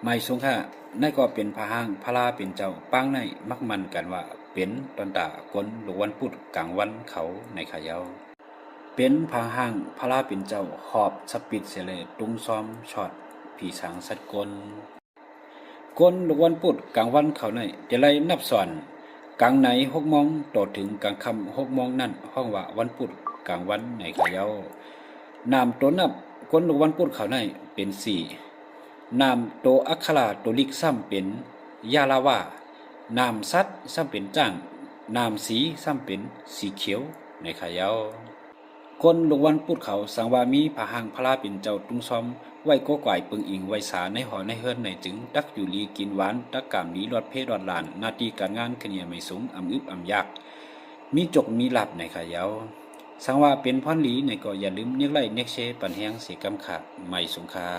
ไม่สงค่านั่นก็เป็นพระห้างพระลาเป็นเจ้าปางในมักมันกันว่าเป็นตอนตากลหรือวันพุธกลางวันเขาในขายาวเป็นพระห้างพระลาเป็นเจ้าหอบสปิดเสเลตุงซ้อมช็อตผีสางสัตว์กลหรือวันพุธกลางวันเขาในจะไล่นับสอนกลางไหน6 โมงต่อถึงกลางค่ำ6 โมงนั่นห้องว่าวันพุธกลางวันในขายาวนามตัวนับกลหรือวันพุธเขาในเป็น4นามตัวอักขระตัวลิกซ้ำเป็นยาลาวานามสัตว์ซ้ำเป็นจ้างนามสีซ้ำเป็นสีเขียวในขายาวคนลงวันพุธเขาสังวามีพระหังพระลาเป็นเจ้าตุงซ้อมไว้ก็กวายปึงอิงไว้สาในหอในเฮือนในจึงตักอยู่ลีกินหวานตักกามลีรอดเพศรอดลานหน้าที่การงานขเนียไม่สูงอำอึบอำยากมีจกมีหลับในขายาวสังว่าเป็นพ่อนหลีในก็อย่าลืมเนียกไล่เนียกเชปันแหงเสียกำขาไม่สงคา